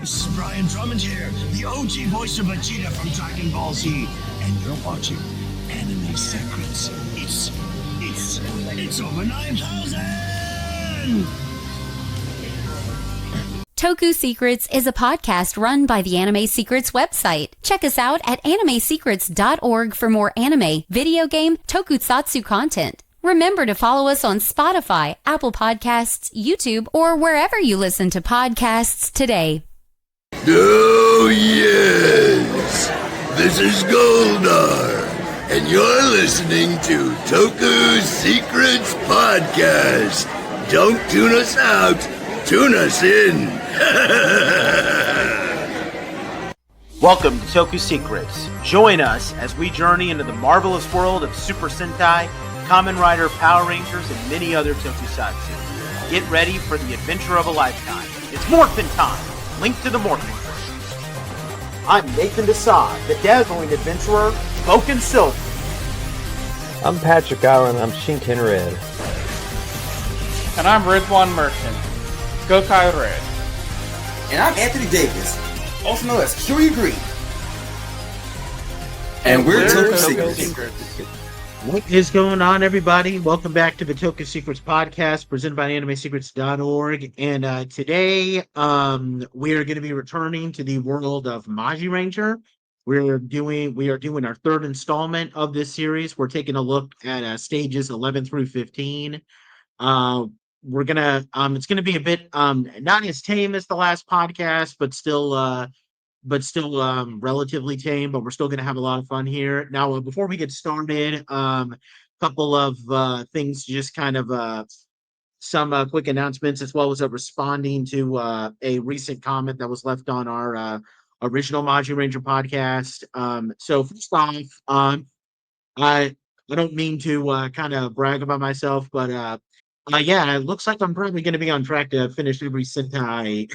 This is Brian Drummond here, the OG voice of Vegeta from Dragon Ball Z, and you're watching Anime Secrets. It's over 9,000! Toku Secrets is a podcast run by the Anime Secrets website. Check us out at animesecrets.org for more anime, video game, tokusatsu content. Remember to follow us on Spotify, Apple Podcasts, YouTube, or wherever you listen to podcasts today. Oh, yes! This is Goldar, and you're listening to Toku Secrets Podcast. Don't tune us out, tune us in. Welcome to Toku Secrets. Join us as we journey into the marvelous world of Super Sentai, Kamen Rider, Power Rangers, and many other tokusatsu. Get ready for the adventure of a lifetime. It's Morphin time! Link to the Morphin. I'm Nathan Desai, the dazzling adventurer, Spoken Silver. I'm Patrick Allen, I'm Shinken Red. And I'm Rizwan Merchant, Gokai Red. And I'm Anthony Davis, also known as Curie Green. And we're Toku Secrets. What is going on, everybody? Welcome back to the Toku Secrets Podcast, presented by animesecrets.org. And today, we are going to be returning to the world of Magiranger. We are doing our third installment of this series. We're taking a look at stages 11 through 15. We're gonna it's gonna be a bit not as tame as the last podcast, but still relatively tame. But we're still gonna have a lot of fun here. Now, before we get started, couple of things, just kind of some quick announcements, as well as responding to a recent comment that was left on our original Magiranger podcast. So first off, I don't mean to kind of brag about myself, but yeah, it looks like I'm probably going to be on track to finish every Sentai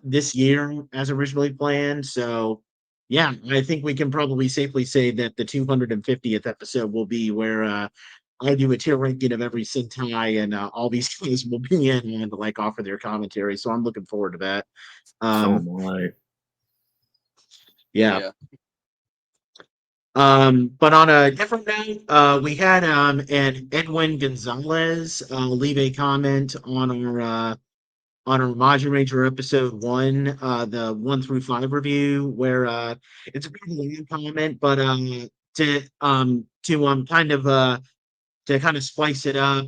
this year as originally planned. So yeah, I think we can probably safely say that the 250th episode will be where I do a tier ranking of every Sentai, and all these guys will be in and like offer their commentary. So I'm looking forward to that. Yeah. But on a different note, we had an Edwin Gonzalez leave a comment on our Magiranger episode 1, the 1 through 5 review, where it's a pretty long comment, but to kind of spice it up,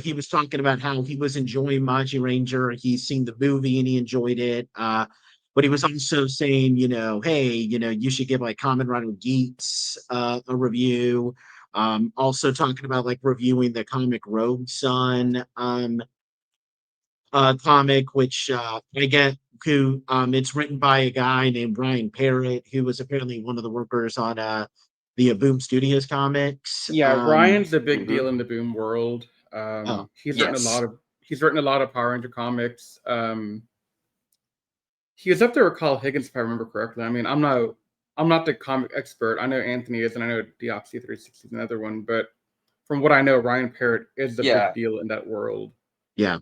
he was talking about how he was enjoying Magiranger. He's seen the movie and he enjoyed it. But he was also saying, hey, you should give like Kamen Rider Geeks a review. Also talking about like reviewing the comic Rogue Sun comic, which I get, who it's written by a guy named Brian Parrott, who was apparently one of the workers on the Boom Studios comics. Yeah, Brian's a big deal in the Boom world. He's written a lot of Power Ranger comics. He was up there with Carl Higgins, if I remember correctly. I mean, I'm not the comic expert. I know Anthony is, and I know Deoxy 360 is another one. But from what I know, Ryan Parrott is the big deal in that world. Yeah.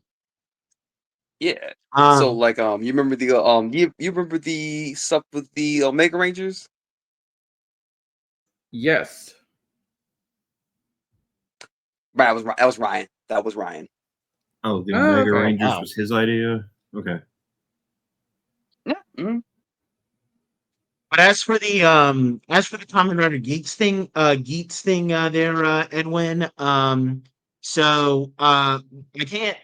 Yeah. So like you remember the you remember the stuff with the Omega Rangers? Yes. Right, that was Ryan. That was Ryan. Oh, the Omega Rangers was his idea? Okay. Yeah. Mm-hmm. But as for the Kamen Rider Geeks thing, there, Edwin. So I can't.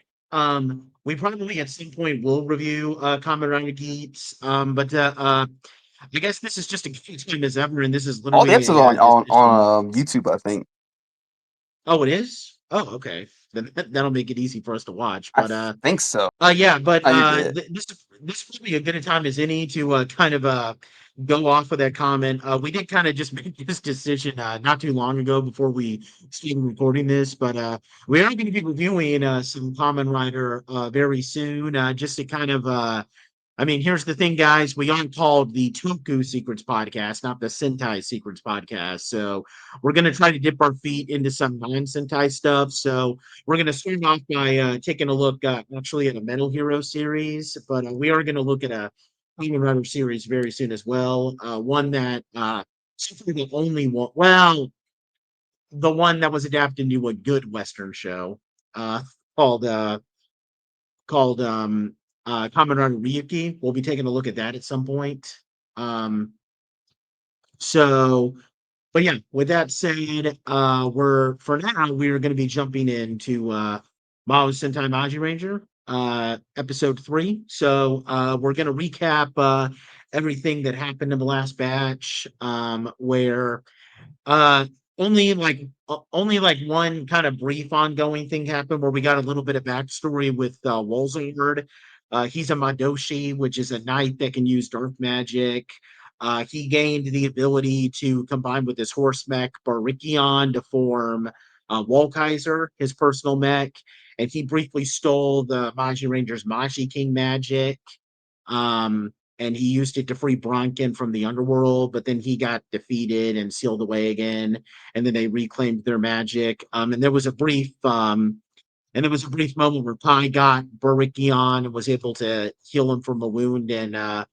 We probably at some point will review Kamen Rider Geeks. But I guess this is just a good time as ever, and this is literally all the episodes on YouTube, I think. Oh, it is. Oh, okay. Then that'll make it easy for us to watch. But I think so. Yeah, but this would be a good a time as any to kind of go off of that comment. We did kind of just make this decision not too long ago before we started recording this, but we are going to be reviewing some Kamen Rider very soon, just to kind of I mean, here's the thing, guys. We aren't called the Toku Secrets Podcast, not the Sentai Secrets Podcast. So we're going to try to dip our feet into some non-Sentai stuff. So we're going to start off by taking a look actually at a Metal Hero series, but we are going to look at a Kamen Rider series very soon as well. One that the only one, well, the one that was adapted into a good Western show uh, called Kamen Rider Ryuki. We'll be taking a look at that at some point. Um, so, but yeah, with that said, for now we're going to be jumping into Mahou Sentai Magiranger, episode 3. So we're going to recap everything that happened in the last batch, where uh, only like one kind of brief ongoing thing happened where we got a little bit of backstory with Wolzard. He's a Madoshi, which is a knight that can use dark magic. He gained the ability to combine with his horse mech Barikion to form Wolkaiser, his personal mech, and he briefly stole the Magirangers Maji King magic. And he used it to free Bronkin from the underworld, but then he got defeated and sealed away again, and then they reclaimed their magic. And there was a brief moment where Pai got Barikion and was able to heal him from a wound and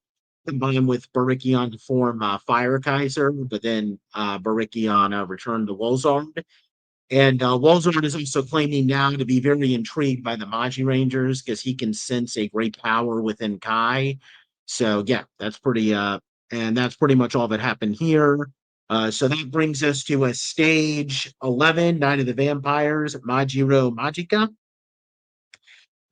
combine with Barikion to form Fire Kaiser, but then Barikion returned to Wolzard. And Wolzard is also claiming now to be very intrigued by the Magirangers because he can sense a great power within Kai. So yeah, that's pretty and that's pretty much all that happened here. So that brings us to a stage 11, Night of the Vampires, Majiro Magica.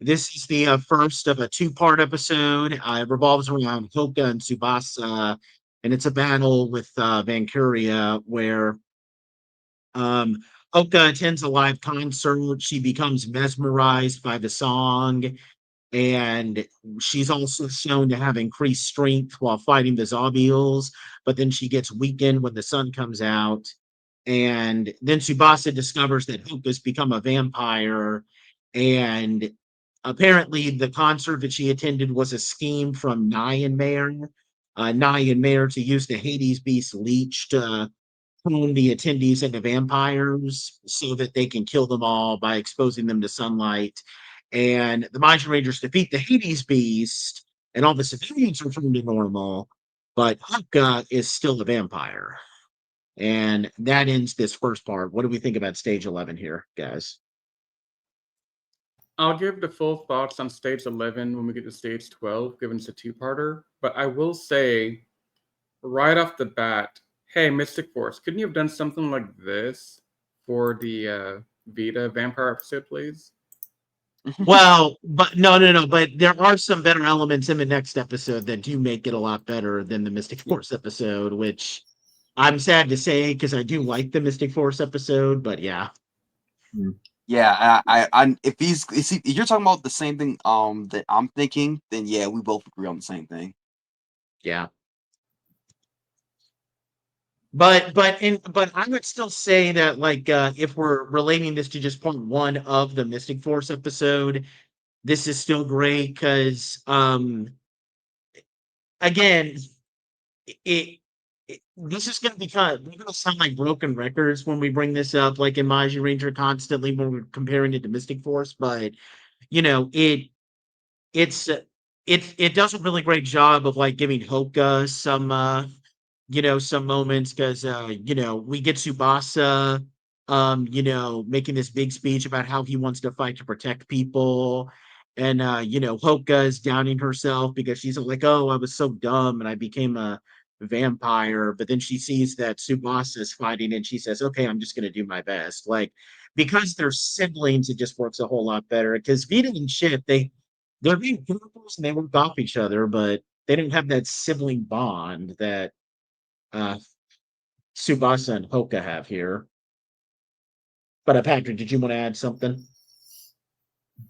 This is the first of a two-part episode. It revolves around Houka and Tsubasa, and it's a battle with Vancuria where Houka attends a live concert. She becomes mesmerized by the song, and she's also shown to have increased strength while fighting the Zombies, but then she gets weakened when the sun comes out. And then Tsubasa discovers that Houka's become a vampire, and apparently the concert that she attended was a scheme from Nyan Mayer to use the Hades Beast leech to turn the attendees into vampires so that they can kill them all by exposing them to sunlight. And the Mind Rangers defeat the Hades Beast, and all the civilians return to normal, but Houka is still a vampire. And that ends this first part. What do we think about stage 11 here, guys? I'll give the full thoughts on stage 11 when we get to stage 12, given it's a two-parter. But I will say, right off the bat, hey, Mystic Force, couldn't you have done something like this for the Vita vampire episode, please? Well, but no. But there are some better elements in the next episode that do make it a lot better than the Mystic Force episode, which I'm sad to say because I do like the Mystic Force episode, but yeah. Yeah, if you're talking about the same thing that I'm thinking, then yeah, we both agree on the same thing. Yeah. But I would still say that if we're relating this to just point one of the Mystic Force episode, this is still great because again, this is going to be we're going to sound like broken records when we bring this up, like in Magiranger constantly when we're comparing it to Mystic Force, but it does a really great job of giving Houka some moments because we get Tsubasa making this big speech about how he wants to fight to protect people, and Houka is downing herself because she's like, oh, I was so dumb and I became a vampire, but then she sees that Tsubasa is fighting and she says, okay, I'm just going to do my best. Because they're siblings, it just works a whole lot better because Vita and Chip, they're being characters and they work off each other, but they didn't have that sibling bond that Tsubasa and Houka have here. But Patrick, did you want to add something?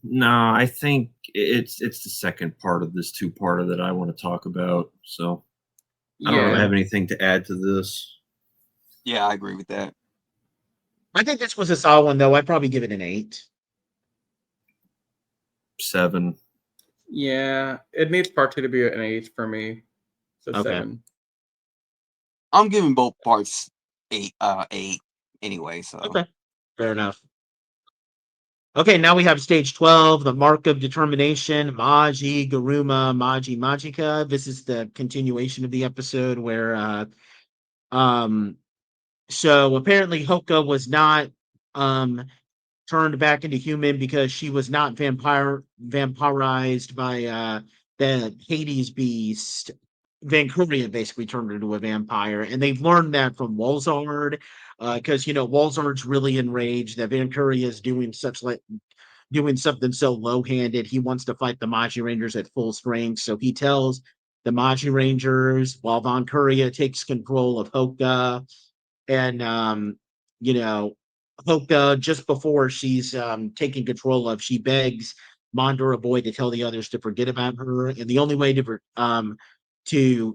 No, I think it's the second part of this two-parter that I want to talk about. So I don't really have anything to add to this. Yeah, I agree with that. I think this was a solid one, though. I'd probably give it an 8. 7. Yeah, it needs part 2 to be an 8 for me. So Okay. 7. I'm giving both parts 8 anyway, so Okay. Fair enough. Okay, now we have stage 12, the Mark of Determination, Maji, Garuma, Maji, Majika. This is the continuation of the episode where so apparently Houka was not turned back into human because she was not vampirized by the Hades beast. Vancuria basically turned her into a vampire, and they've learned that from Wolzard, because Wolzard's really enraged that Vancuria is doing something so low-handed. He wants to fight the Magirangers at full strength, so he tells the Magirangers while Vancuria takes control of Houka, and Houka, just before she's taking control of, she begs Mandura Boy to tell the others to forget about her, and the only way to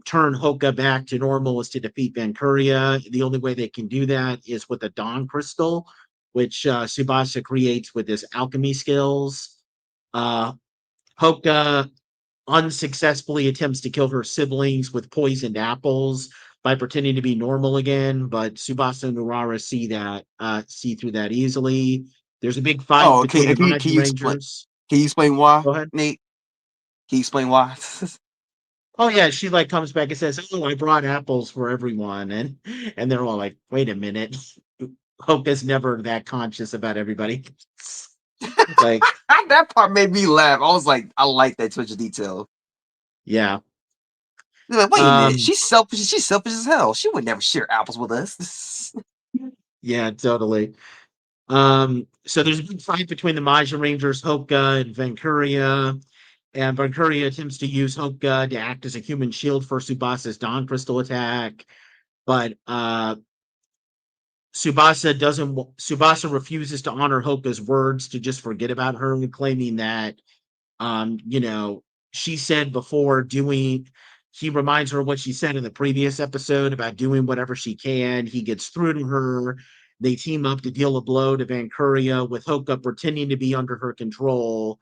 turn Houka back to normal is to defeat Vancuria. The only way they can do that is with a Dawn Crystal, which Tsubasa creates with his alchemy skills. Houka unsuccessfully attempts to kill her siblings with poisoned apples by pretending to be normal again, but Tsubasa and Urara see through that easily. There's a big fight between the Magirangers. Can you explain why, Go ahead. Nate? Can you explain why? Oh yeah, she comes back and says, "Oh, I brought apples for everyone," and they're all like, "Wait a minute, Houka's never that conscious about everybody." Like that part made me laugh. I was like, I like that touch of detail. Yeah. They're like, wait a minute, she's selfish. She's selfish as hell. She would never share apples with us. Yeah, totally. So there's a big fight between the Magirangers, Houka, and Vancuria. And Vancuria attempts to use Houka to act as a human shield for Tsubasa's Dawn Crystal attack. But Tsubasa refuses to honor Houka's words to just forget about her, claiming that she said before he reminds her of what she said in the previous episode about doing whatever she can. He gets through to her. They team up to deal a blow to Vancuria, with Houka pretending to be under her control,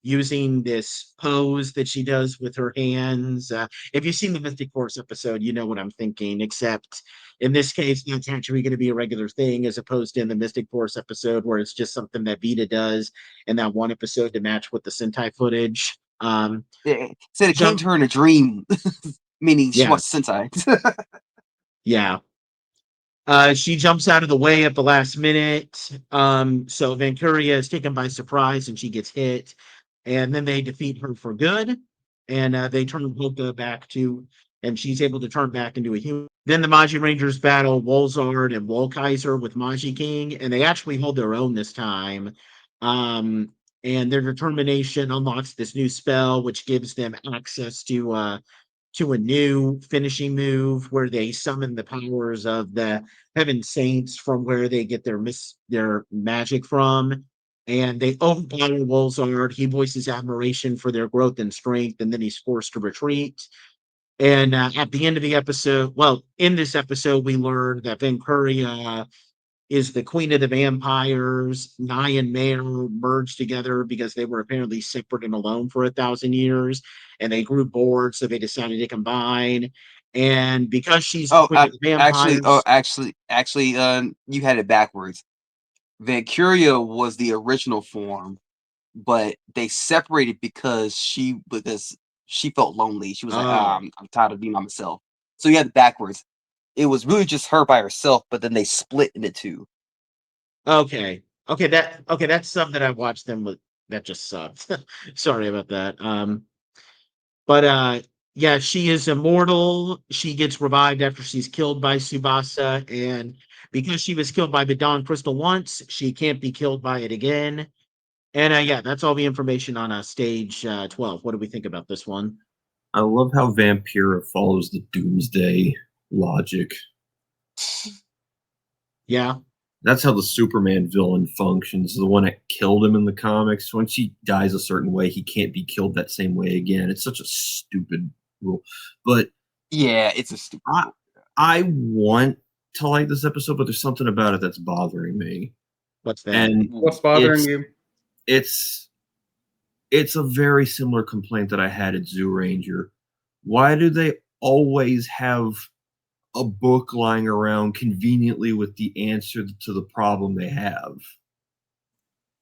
using this pose that she does with her hands. If you've seen the Mystic Force episode, you know what I'm thinking, except in this case, it's actually going to be a regular thing, as opposed to in the Mystic Force episode where it's just something that Vita does in that one episode to match with the Sentai footage. Said it came to her in a dream, meaning she wants Sentai. Yeah. She jumps out of the way at the last minute. So Vancuria is taken by surprise and she gets hit. And then they defeat her for good. And they turn Houka back and she's able to turn back into a human. Then the Magirangers battle Wolzard and Wolkaiser with Magi King, and they actually hold their own this time. And their determination unlocks this new spell, which gives them access to a new finishing move where they summon the powers of the Heaven Saints from where they get their magic from. And they overpower Wolzard. He voices admiration for their growth and strength, and then he's forced to retreat. And at the end of the episode, in this episode, we learn that Vancuria is the queen of the vampires. Nye and Mare merged together because they were apparently separate and alone for 1,000 years, and they grew bored, so they decided to combine. And because she's the queen of the vampires, actually, you had it backwards. Vancuria was the original form, but they separated because she felt lonely. She was like, I'm tired of being by myself. So you had it backwards. It was really just her by herself, but then they split into two. Okay, that's something that I watched them with. That just sucked. Sorry about that. But yeah, she is immortal. She gets revived after she's killed by Tsubasa, and because she was killed by the Dawn Crystal once, she can't be killed by it again. And yeah, that's all the information on stage 12. What do we think about this one? I love how Vampira follows the Doomsday logic. Yeah. That's how the Superman villain functions. The one that killed him in the comics. Once he dies a certain way, he can't be killed that same way again. It's such a stupid rule. But yeah, it's a stupid rule. I want to like this episode, but there's something about it that's bothering me. What's that? And what's bothering you? It's it's a very similar complaint that I had at Zoo Ranger. Why do they always have a book lying around conveniently with the answer to the problem they have?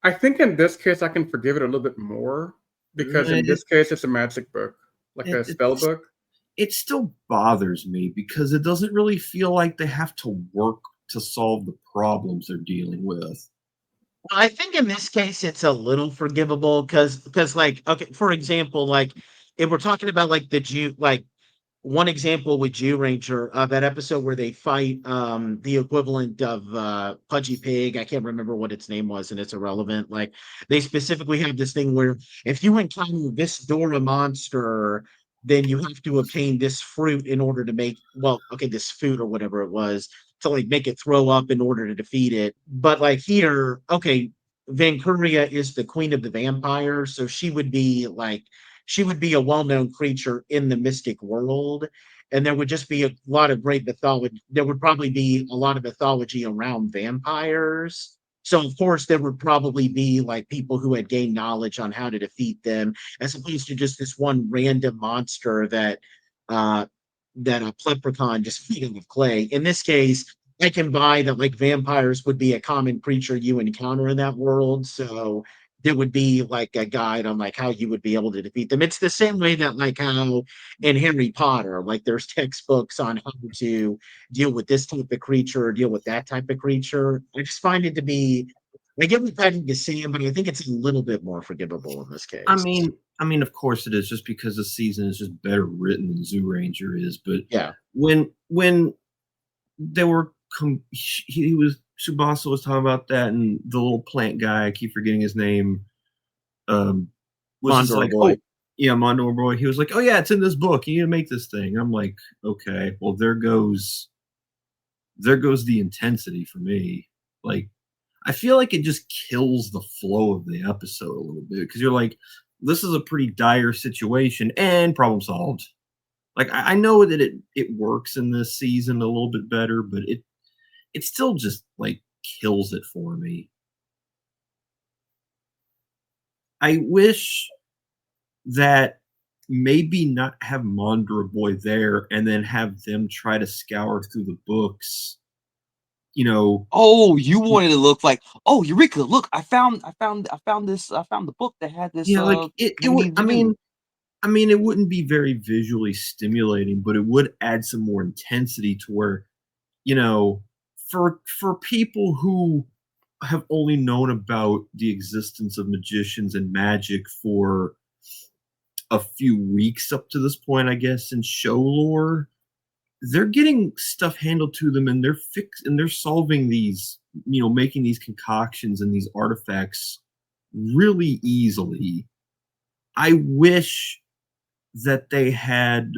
I think in this case I can forgive it a little bit more because in this case it's a magic book, like a spell book. It still bothers me because it doesn't really feel like they have to work to solve the problems they're dealing with. Well, I think in this case it's a little forgivable because like, okay, for example, like if we're talking about like the Jew, like one example with Jew Ranger, that episode where they fight the equivalent of Pudgy Pig. I can't remember what its name was, and it's irrelevant. Like they specifically have this thing where if you encounter this Dora monster, then you have to obtain this fruit in order to make, well, okay, this food or whatever it was, to like make it throw up in order to defeat it. But like here, okay, Vancuria is the queen of the vampires, so she would be a well-known creature in the mystic world, and there would just be a lot of great mythology. There would probably be a lot of mythology around vampires. So of course there would probably be like people who had gained knowledge on how to defeat them, as opposed to just this one random monster uh that a leprechaun just feeding with clay. In this case, I can buy that like vampires would be a common creature you encounter in that world. So there would be like a guide on like how you would be able to defeat them. It's the same way that like how in Harry Potter, like there's textbooks on how to deal with this type of creature or deal with that type of creature. I just find it to be, I get what Patrick is saying, but I think it's a little bit more forgivable in this case. I mean, of course it is, just because the season is just better written than Zoo Ranger is. But yeah, when they were Tsubasa was talking about that, and the little plant guy, I keep forgetting his name, was just like, Boy. oh yeah, Mondor Boy. He was like, oh yeah, it's in this book. You need to make this thing. I'm like, okay, well there goes the intensity for me. Like, I feel like it just kills the flow of the episode a little bit because you're like, this is a pretty dire situation and problem solved. Like I know that it works in this season a little bit better, but it still just like kills it for me. I wish that maybe not have Mondra Boy there and then have them try to scour through the books. You know, oh, you wanted to look like, oh, Eureka! Look, I found the book that had this. Yeah, like it would. I mean, it wouldn't be very visually stimulating, but it would add some more intensity to where, you know, for people who have only known about the existence of magicians and magic for a few weeks up to this point, I guess, in show lore, they're getting stuff handled to them, and they're solving these, you know, making these concoctions and these artifacts really easily. I wish that they had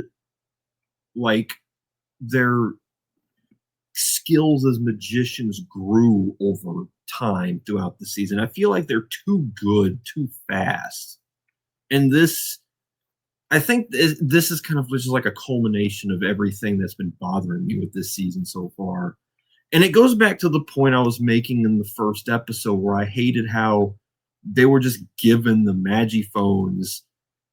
like their skills as magicians grew over time throughout the season. I feel like they're too good too fast, and I think this is kind of just like a culmination of everything that's been bothering me with this season so far. And it goes back to the point I was making in the first episode where I hated how they were just given the Magiphones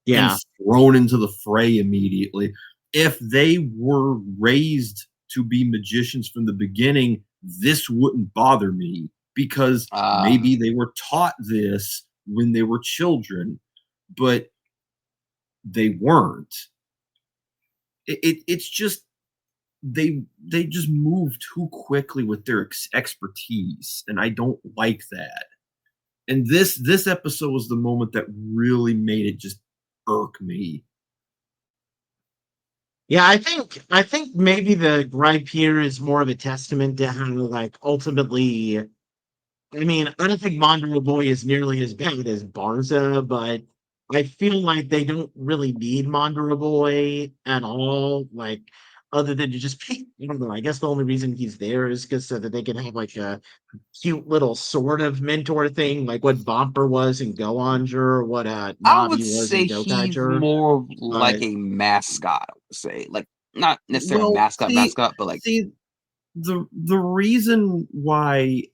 and thrown into the fray immediately. If they were raised to be magicians from the beginning, this wouldn't bother me because maybe they were taught this when they were children, but they weren't. It's just they just move too quickly with their expertise, and I don't like that. And this episode was the moment that really made it just irk me. Yeah, I think maybe the gripe here is more of a testament to how like ultimately, I mean, I don't think Mondro Boy is nearly as bad as Barza, but I feel like they don't really need Mondro Boy at all. Like, other than to just be, I don't know. I guess the only reason he's there is because so that they can have like a cute little sort of mentor thing, like what Bomper was in Goanger, or what I Navi would was say in he's Gokaiger. more like a mascot. I would say, like, not necessarily Well, mascot, but like, the reason why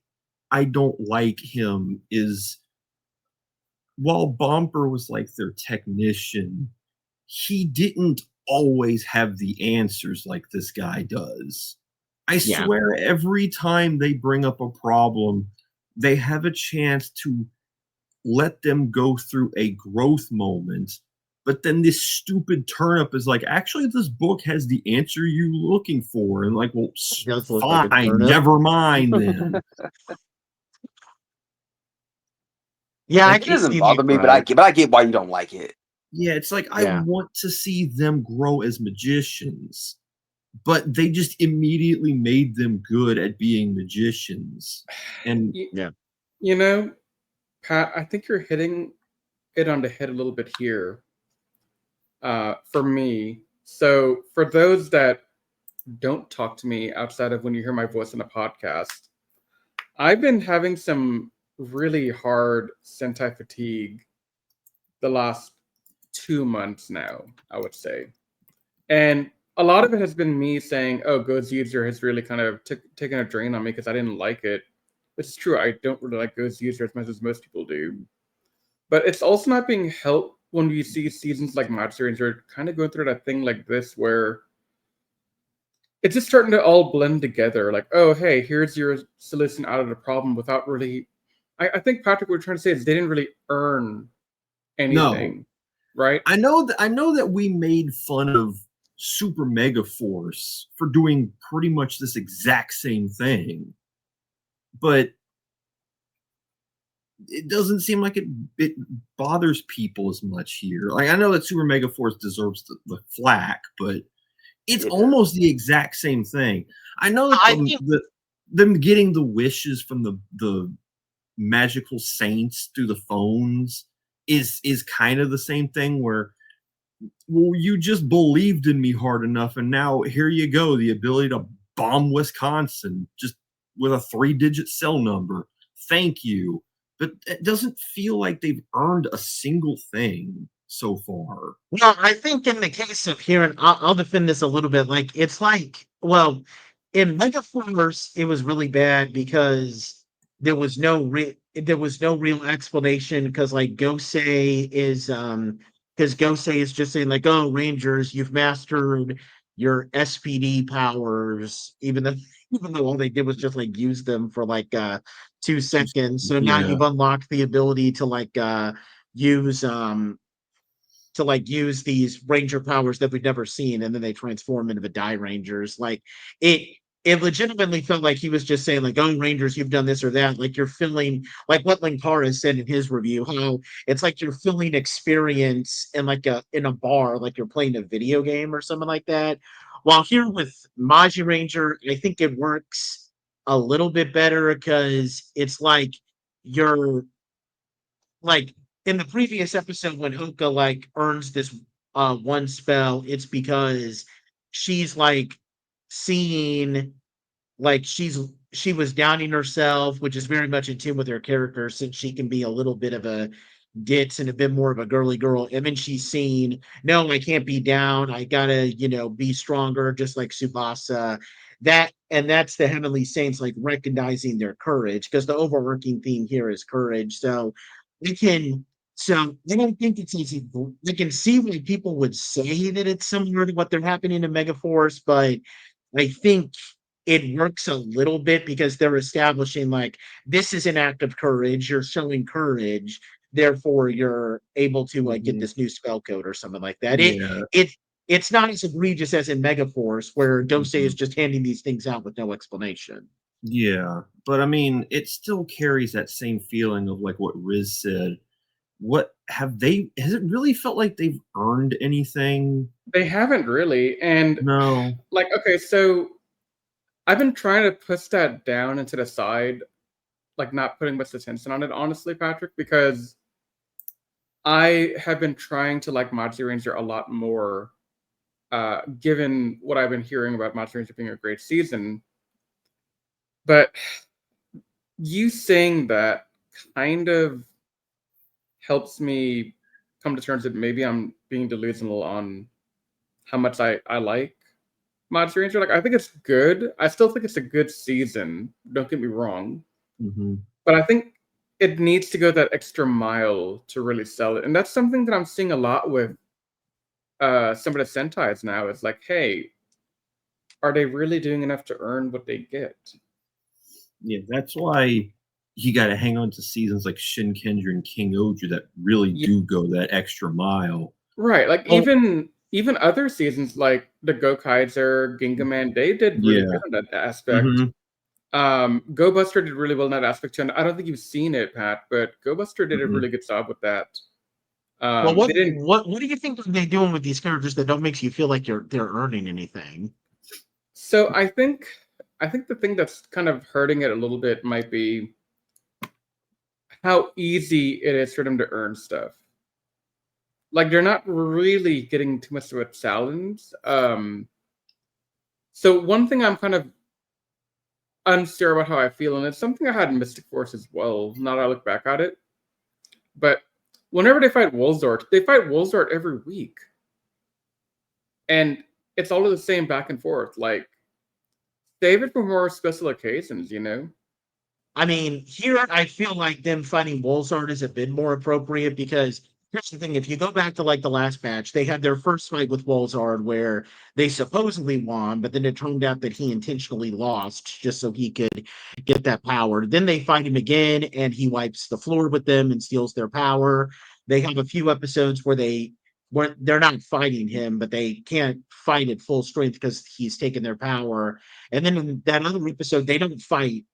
I don't like him is while Bomper was like their technician, he didn't always have the answers like this guy does. I swear every time they bring up a problem, they have a chance to let them go through a growth moment. But then this stupid turnip is like, actually, this book has the answer you're looking for. And like, well, fine, like never mind then. Yeah, Like, it doesn't bother me, but I get why you don't like it. Yeah, it's like I want to see them grow as magicians, but they just immediately made them good at being magicians. And you know, Pat, I think you're hitting it on the head a little bit here. For me, so for those that don't talk to me outside of when you hear my voice in a podcast, I've been having some really hard Sentai fatigue the last 2 months now, I would say. And a lot of it has been me saying, oh, Go's User has really kind of taken a drain on me because I didn't like it. Which is true, I don't really like Go's User as much as most people do. But it's also not being helped when you see seasons like Magiranger kind of going through that thing like this where it's just starting to all blend together. Like, oh, hey, here's your solution out of the problem without really... I think, Patrick, what we're trying to say is they didn't really earn anything, right? I know that we made fun of Super Mega Force for doing pretty much this exact same thing, but it doesn't seem like it bothers people as much here. Like, I know that Super Mega Force deserves the flack, but it's almost the exact same thing. I know that them getting the wishes from the magical saints through the phones is kind of the same thing where, well, you just believed in me hard enough, and now here you go, the ability to bomb Wisconsin just with a 3-digit cell number. Thank you. But it doesn't feel like they've earned a single thing so far. Well, I think in the case of here, and I'll defend this a little bit, like, it's like, well, in Megaforce, it was really bad because there was no real explanation, because like Gosei is just saying like, oh, Rangers, you've mastered your SPD powers, even though all they did was just like use them for like 2 seconds. So now you've unlocked the ability to use use these ranger powers that we've never seen, and then they transform into the Die Rangers. Like, it legitimately felt like he was just saying like, oh, Rangers, you've done this or that. Like, you're feeling like what Linkara said in his review, how it's like you're feeling experience in in a bar, like you're playing a video game or something like that. While here with Magiranger, I think it works a little bit better because it's like you're like in the previous episode when Houka like earns this one spell, it's because she's like seeing like she was downing herself, which is very much in tune with her character, since she can be a little bit of a ditz and a bit more of a girly girl. And then she's seen, no, I can't be down. I gotta, be stronger, just like Tsubasa. That's the Heavenly Saints like recognizing their courage, because the overarching theme here is courage. So I don't think it's easy. I can see why people would say that it's similar to what they're happening in Megaforce, but I think it works a little bit because they're establishing like, this is an act of courage. You're showing courage, therefore you're able to like get this new spell code or something like that. It's not as egregious as in Megaforce, where Dosei is just handing these things out with no explanation. Yeah, but I mean, it still carries that same feeling of like what Riz said. Has it really felt like they've earned anything? They haven't really. And no, like, okay, so I've been trying to push that down and to the side, like not putting much attention on it, honestly, Patrick, because I have been trying to like Magiranger a lot more, given what I've been hearing about Magiranger being a great season. But you saying that kind of helps me come to terms that maybe I'm being delusional on how much I like Magiranger. Like, I think it's good. I still think it's a good season. Don't get me wrong. Mm-hmm. But I think it needs to go that extra mile to really sell it. And that's something that I'm seeing a lot with some of the Sentais now. It's like, hey, are they really doing enough to earn what they get? Yeah, that's why you got to hang on to seasons like Shinkenger and King Oju that really do go that extra mile. Right, like even other seasons like the Gokaiser, Gingaman, they did really good in that aspect. Go Buster did really well in that aspect too. And I don't think you've seen it, Pat, but Go Buster did a really good job with that. Well, what do you think they're doing with these characters that don't make you feel like they're earning anything? So I think the thing that's kind of hurting it a little bit might be how easy it is for them to earn stuff. Like they're not really getting too much of a challenge. So one thing I'm kind of unsure about how I feel, and it's something I had in Mystic Force as well, now that I look back at it. But whenever they fight Wolzard every week. And it's all the same back and forth. Like, save it for more special occasions, you know? I mean, here I feel like them fighting Wolzard is a bit more appropriate because here's the thing: if you go back to like the last match, they had their first fight with Wolzard where they supposedly won, but then it turned out that he intentionally lost just so he could get that power. Then they fight him again, and he wipes the floor with them and steals their power. They have a few episodes where they're not fighting him, but they can't fight at full strength because he's taken their power. And then in that other episode, they don't fight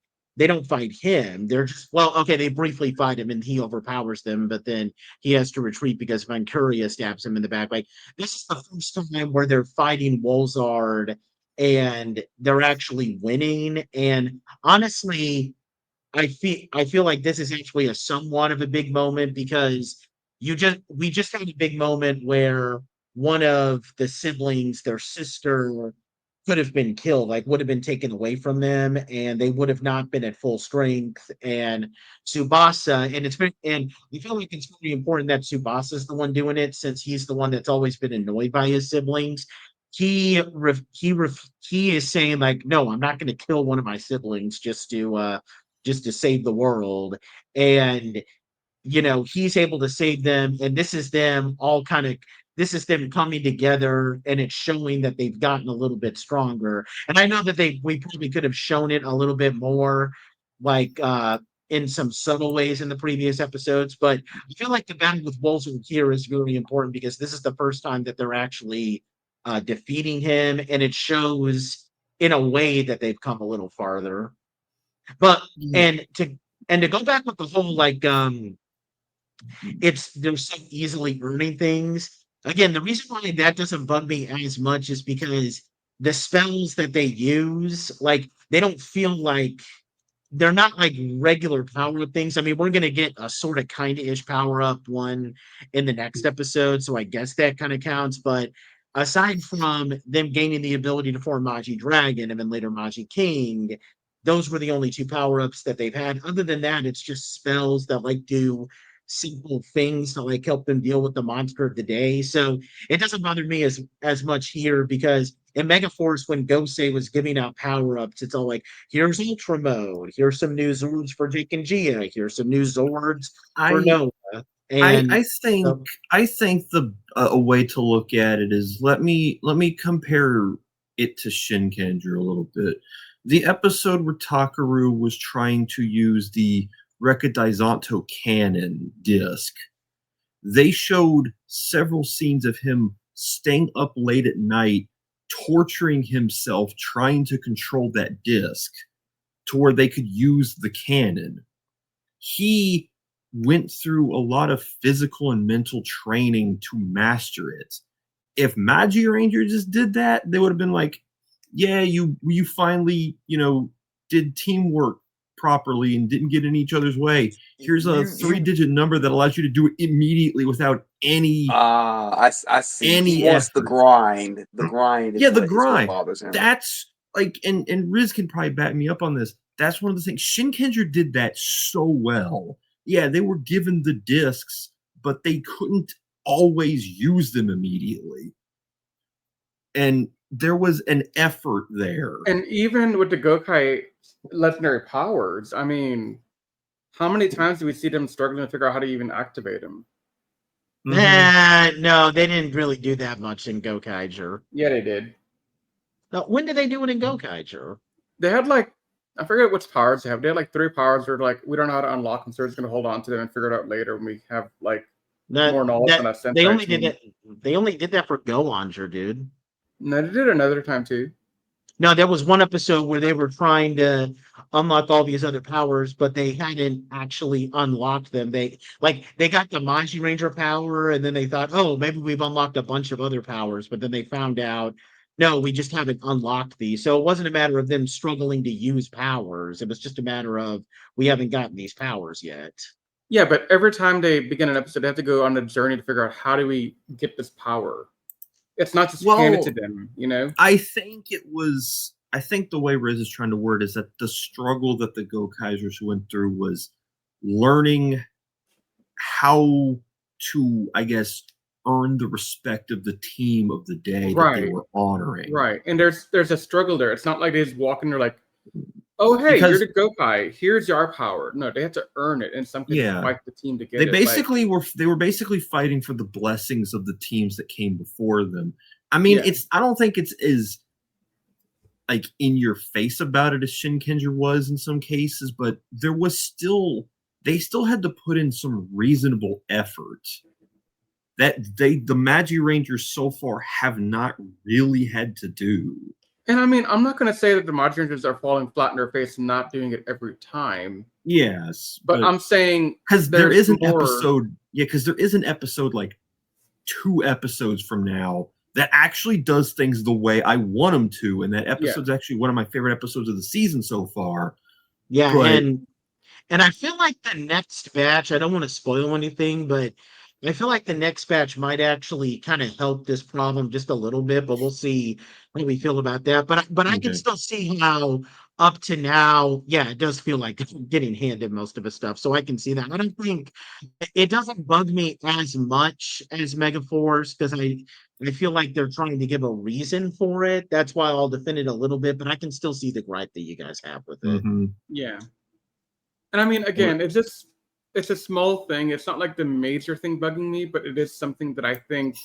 him. They're just, well, okay, they briefly fight him and he overpowers them, but then he has to retreat because Vancuria stabs him in the back. Like, this is the first time where they're fighting Wolzard and they're actually winning. And honestly, I feel like this is actually a somewhat of a big moment because we just had a big moment where one of the siblings, their sister, could have been killed, like would have been taken away from them, and they would have not been at full strength. And Tsubasa, and we feel like it's very important that Tsubasa is the one doing it, since he's the one that's always been annoyed by his siblings. He is saying like, no, I'm not going to kill one of my siblings just to save the world. And he's able to save them, and this is them coming together, and it's showing that they've gotten a little bit stronger. And I know that we probably could have shown it a little bit more, like in some subtle ways in the previous episodes, but I feel like the battle with Wolzard here is really important because this is the first time that they're actually defeating him, and it shows in a way that they've come a little farther. But and to go back with the whole like they're so easily earning things. Again, the reason why that doesn't bug me as much is because the spells that they use, like they don't feel like they're not like regular power up things. I mean, we're gonna get a sort of kind of ish power up one in the next episode, so I guess that kind of counts. But aside from them gaining the ability to form Magi Dragon and then later Magi King, those were the only two power ups that they've had. Other than that, it's just spells that like do simple things to like help them deal with the monster of the day. So it doesn't bother me as much here because in Megaforce, when Gosei was giving out power ups, it's all like, here's Ultra Mode, here's some new Zords for Jake and Gia, here's some new Zords for Noah. And I think a way to look at it is let me compare it to Shinkenger a little bit. The episode where Takaru was trying to use the Recadizanto cannon disc, they showed several scenes of him staying up late at night, torturing himself, trying to control that disc to where they could use the cannon. He went through a lot of physical and mental training to master it. If Magiranger just did that, they would have been like, yeah, you finally, did teamwork properly and didn't get in each other's way. Here's a 3-digit number that allows you to do it immediately without any I see. Any he wants effort. the grind. The grind. Yeah, the what grind. bothers him. That's like, and Riz can probably back me up on this. That's one of the things. Shinkenger did that so well. Yeah, they were given the discs, but they couldn't always use them immediately. And there was an effort there. And even with the Gokai legendary powers, I mean, how many times do we see them struggling to figure out how to even activate them? No, they didn't really do that much in Gokaiger. Yeah, they did. Now, when did they do it in Gokaiger? They had like, I forget which powers they have. They had like 3 powers where like we don't know how to unlock them, so we're just gonna hold on to them and figure it out later when we have like more knowledge on that Sentai they only team. did that. They only did that for Goanger, dude. No, they did it another time too. No, there was one episode where they were trying to unlock all these other powers, but they hadn't actually unlocked them. They got the Magiranger power, and then they thought, oh, maybe we've unlocked a bunch of other powers, but then they found out, no, we just haven't unlocked these. So it wasn't a matter of them struggling to use powers. It was just a matter of we haven't gotten these powers yet. Yeah, but every time they begin an episode, they have to go on a journey to figure out how do we get this power. It's not just handed to them, you know? I think the way Riz is trying to word is that the struggle that the Gokaisers went through was learning how to, I guess, earn the respect of the team of the day that they were honoring. Right. And there's a struggle there. It's not like they just walk in there like, oh, hey, you're the Gokai. Here's your power. No, they have to earn it. And some cases fight the team to get it. They were basically fighting for the blessings of the teams that came before them. I mean, I don't think it's as like in your face about it as Shinkenger was in some cases, but they still had to put in some reasonable effort that the Magirangers so far have not really had to do. And I mean, I'm not going to say that the Magirangers are falling flat in their face and not doing it every time. Yes. But I'm saying because there is an episode. Yeah, because there is an episode like 2 episodes from now that actually does things the way I want them to. And that episode's actually one of my favorite episodes of the season so far. Yeah, and I feel like the next batch, I don't want to spoil anything, but I feel like the next batch might actually kind of help this problem just a little bit, but we'll see how we feel about that. But I can still see how up to now, it does feel like getting handed most of the stuff. So I can see that. I don't think it doesn't bug me as much as Megaforce because I feel like they're trying to give a reason for it. That's why I'll defend it a little bit, but I can still see the gripe that you guys have with it. Mm-hmm. Yeah. And I mean, again, it's a small thing. It's not like the major thing bugging me, but it is something that I think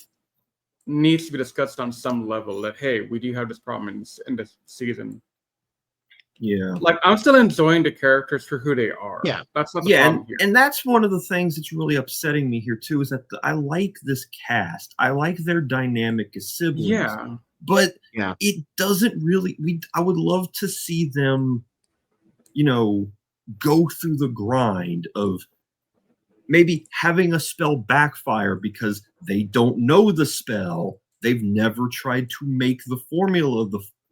needs to be discussed on some level that, hey, we do have this problem in this season. Yeah. Like, I'm still enjoying the characters for who they are. Yeah. That's not the problem here. And that's one of the things that's really upsetting me here, too, is that I like this cast. I like their dynamic as siblings. Yeah. But it doesn't really... I would love to see them, go through the grind of maybe having a spell backfire because they don't know the spell. They've never tried to make the formula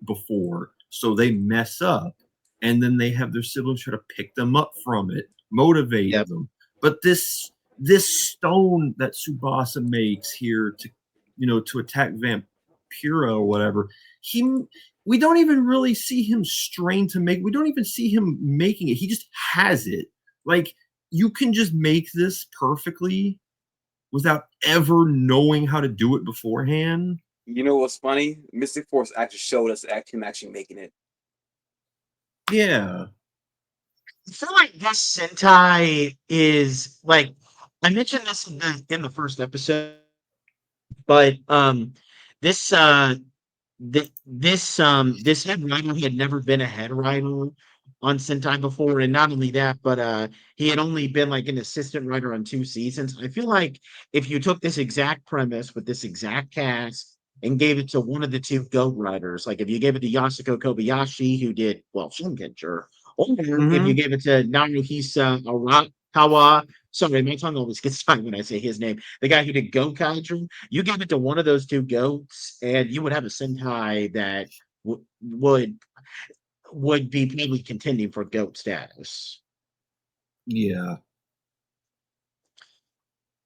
before, so they mess up. And then they have their siblings try to pick them up from it, motivate them. But this stone that Tsubasa makes here to attack Vampira or whatever, we don't even really see him strain to make. We don't even see him making it. He just has it. Like, you can just make this perfectly without ever knowing how to do it beforehand. You know what's funny? Mystic Force actually showed us him actually making it. Yeah. I feel like this Sentai is like I mentioned this in the first episode, but this head writer had never been a head writer on Sentai before, and not only that, but he had only been like an assistant writer on 2 seasons. I feel like if you took this exact premise with this exact cast and gave it to one of the 2 GOAT writers, like if you gave it to Yasuko Kobayashi, who did Shinkenger, or if you gave it to Naruhisa Arakawa, sorry, my tongue always gets tight when I say his name, the guy who did Gokaiger, you give it to one of those 2 GOATs, and you would have a Sentai that would be probably contending for GOAT status. Yeah.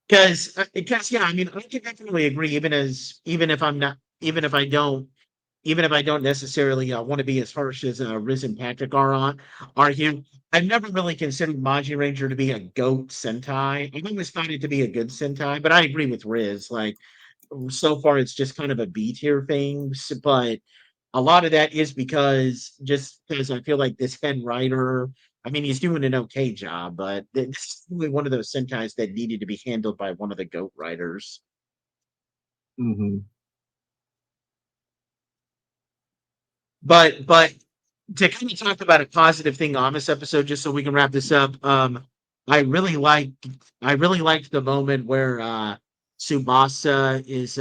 Because I mean, I can definitely agree. Even if I don't necessarily want to be as harsh as Riz and Patrick are here. I've never really considered Magiranger to be a GOAT Sentai. I've always found it to be a good Sentai, but I agree with Riz. Like, so far, it's just kind of a B tier thing, but a lot of that is because I feel like this head writer I mean, he's doing an okay job, but it's really one of those Sentais that needed to be handled by one of the GOAT writers. Mm-hmm. But to kind of talk about a positive thing on this episode, just so we can wrap this up, I really liked the moment where Tsubasa is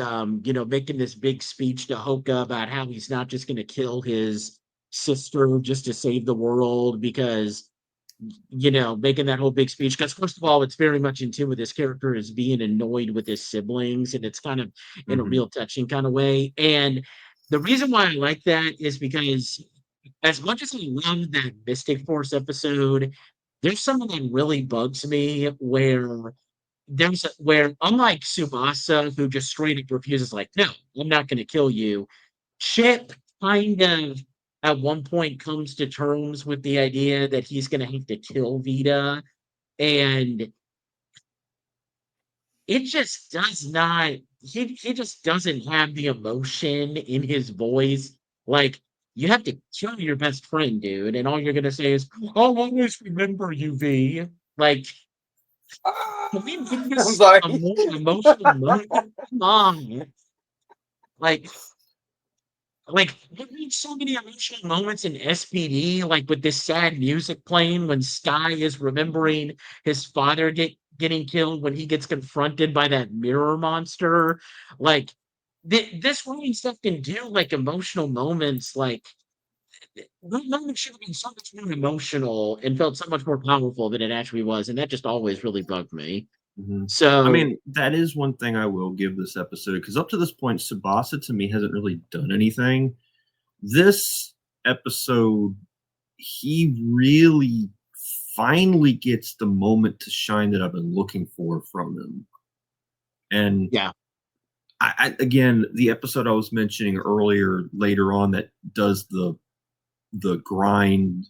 making this big speech to Houka about how he's not just gonna kill his sister just to save the world, because making that whole big speech, because first of all, it's very much in tune with his character as being annoyed with his siblings, and it's kind of in a Mm-hmm. real touching kind of way. And the reason why I like that is because as much as I love that Mystic Force episode, there's something that really bugs me where unlike Subasa, who just straight up refuses, like, no, I'm not going to kill you. Chip kind of at one point comes to terms with the idea that he's going to have to kill Vita, and it just does not. He just doesn't have the emotion in his voice. Like, you have to kill your best friend, dude, and all you're gonna say is, "I'll always remember you, V." Like, can we make I'm this sorry. a more emotional moment? Come on, like. We reach so many emotional moments in SPD, like with this sad music playing when Sky is remembering his father getting killed when he gets confronted by that mirror monster. Like, this writing stuff can do like emotional moments. Like, that moment should have been so much more emotional and felt so much more powerful than it actually was, and that just always really bugged me. Mm-hmm. I So mean, that is one thing I will give this episode, because up to this point, Tsubasa to me hasn't really done anything. This episode, he really finally gets the moment to shine that I've been looking for from him. And yeah, again, the episode I was mentioning earlier, later on, that does the grind,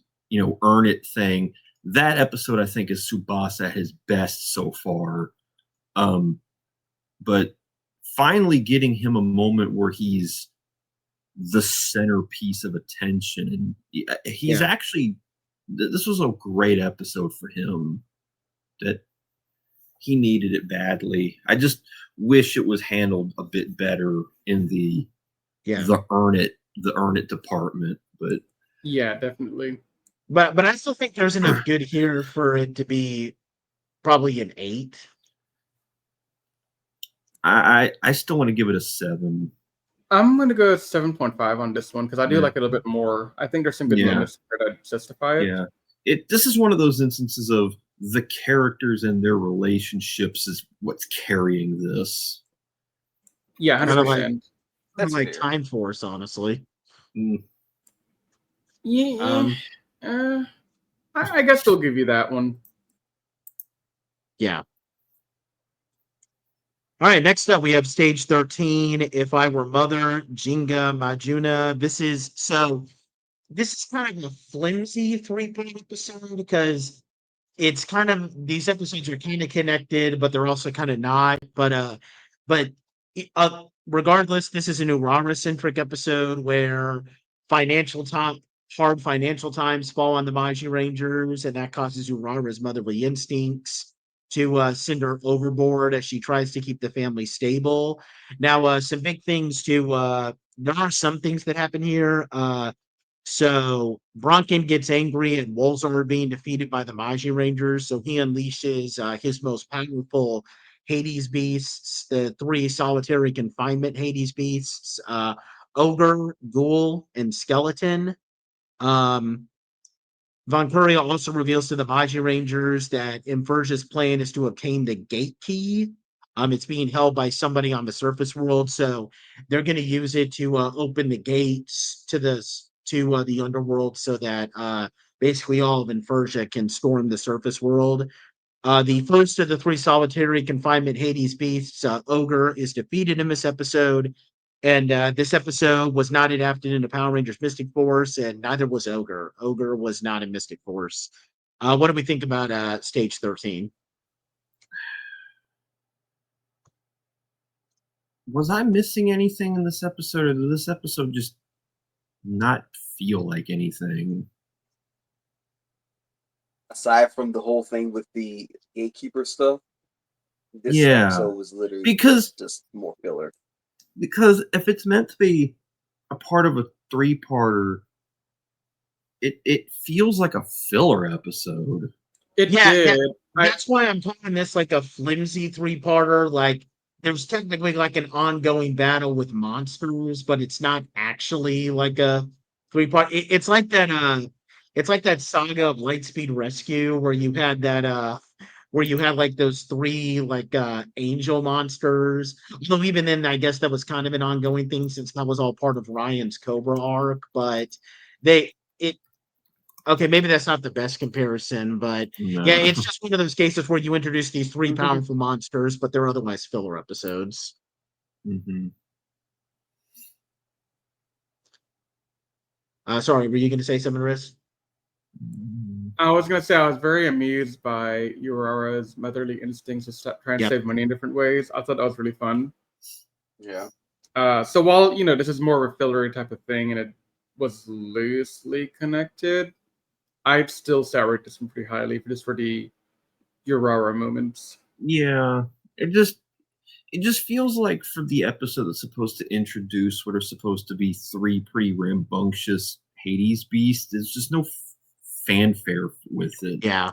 earn it thing. That episode, I think, is Tsubasa at his best so far. But finally getting him a moment where he's the centerpiece of attention, and he's actually, this was a great episode for him, that he needed it badly. I just wish it was handled a bit better in the earn it department. But Yeah, definitely. but I still think there's enough good here for it to be probably an 8. I still want to give it a 7. I'm gonna go 7.5 on this one because I do Yeah. like it a little bit more. I think there's some good moments that justify it. Yeah. This is one of those instances of the characters and their relationships is what's carrying this. Yeah, Kind of 100%. That's like fair. Time Force, honestly. Yeah. I guess we'll give you that one. Yeah. All right, next up we have stage 13, If I Were Mother, Jinga Majuna. This is kind of a flimsy 3-part episode, because it's kind of, these episodes are kind of connected, but they're also kind of not. But regardless, this is an Urara centric episode where hard financial times fall on the Magirangers, and that causes Urara's motherly instincts to send her overboard as she tries to keep the family stable. Now, some big things there are some things that happen here. So Bronkin gets angry at Wolzard being defeated by the Magirangers, so he unleashes his most powerful Hades beasts, the 3 solitary confinement Hades beasts, Ogre, Ghoul, and Skeleton. Um, Vancuria also reveals to the Magirangers that Inverja's plan is to obtain the gate key. It's being held by somebody on the surface world, so they're going to use it to open the gates to the underworld, so that basically all of Inverja can storm the surface world. The first of the 3 solitary confinement Hades beasts, Ogre, is defeated in this episode. And this episode was not adapted into Power Rangers Mystic Force, and neither was Ogre. Ogre was not in Mystic Force. What do we think about stage 13? Was I missing anything in this episode, or did this episode just not feel like anything? aside from the whole thing with the gatekeeper stuff, this Yeah, episode was literally because just more filler. Because if it's meant to be a part of a 3-parter, it feels like a filler episode. It Yeah, did. that's why I'm calling this like a flimsy 3-parter. Like, there's technically like an ongoing battle with monsters, but it's not actually like a 3-part. It's like that. It's like that saga of Lightspeed Rescue where you had that. Where you had like those 3 like angel monsters. Although even then, I guess that was kind of an ongoing thing since that was all part of Ryan's Cobra arc. But they it okay, maybe that's not the best comparison, but yeah, No. it's just one of those cases where you introduce these 3 powerful monsters, but they're otherwise filler episodes. Mm-hmm. Sorry, were you going to say something, Riz? I was gonna say I was very amused by Urara's motherly instincts to try and save money in different ways. I thought that was really fun. Yeah. So while this is more of a fillery type of thing, and it was loosely connected, I'd still rate this one pretty highly just for the Urara moments. Yeah, it just feels like for the episode that's supposed to introduce what are supposed to be 3 pretty rambunctious Hades beasts, there's just no fanfare with it. Yeah.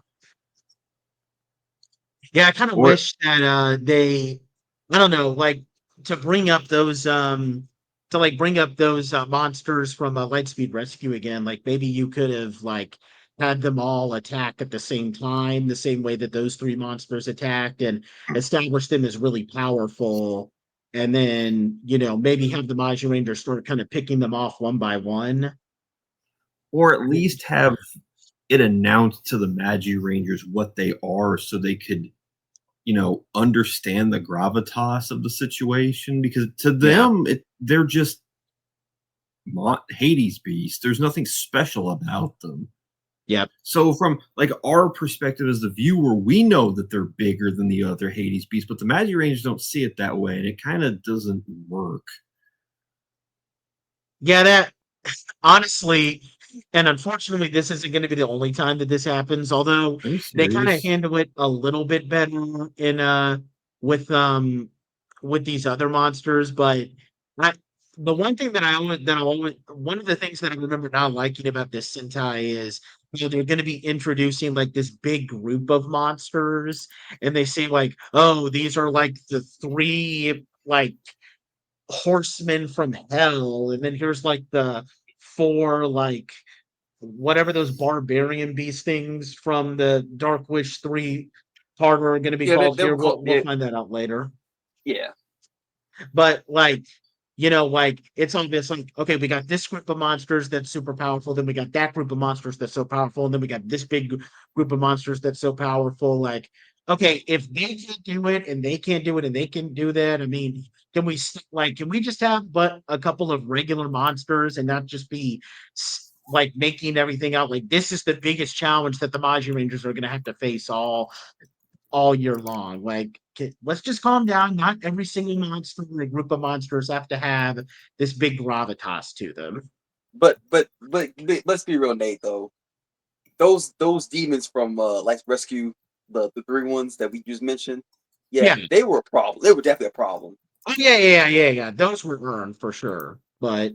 Yeah, I kind of wish that they, I don't know, like to bring up those monsters from Lightspeed Rescue again. Like maybe you could have like had them all attack at the same time, the same way that those 3 monsters attacked, and establish them as really powerful. And then maybe have the Magirangers start kind of picking them off one by one, or at least have it announced to the Magirangers what they are, so they could understand the gravitas of the situation, because to them they're just Hades beasts. There's nothing special about them. Yep. So from like our perspective as the viewer, we know that they're bigger than the other Hades beasts, but the Magirangers don't see it that way, and it kind of doesn't work. Yeah, that honestly, and unfortunately, this isn't going to be the only time that this happens. Although they kind of handle it a little bit better in with these other monsters. But the one thing one of the things that I remember not liking about this Sentai is they're going to be introducing like this big group of monsters, and they say like, oh, these are like the 3 like horsemen from hell, and then here's like the 4 like whatever those barbarian beast things from the Dark Wish 3 part are going to be called here. We'll find that out later. Yeah. But like like it's on this like, okay, we got this group of monsters that's super powerful, then we got that group of monsters that's so powerful, and then we got this big group of monsters that's so powerful. Like, okay, if they can't do it and they can't do it and they can do that, I mean, can we just have but a couple of regular monsters and not just be like making everything out like this is the biggest challenge that the Magirangers are going to have to face all year long? Like, let's just calm down. Not every single monster or group of monsters have to have this big gravitas to them. But let's be real, Nate. Though those demons from Life Rescue, the 3 ones that we just mentioned, they were a problem. They were definitely a problem. Oh yeah. Those were earned for sure, but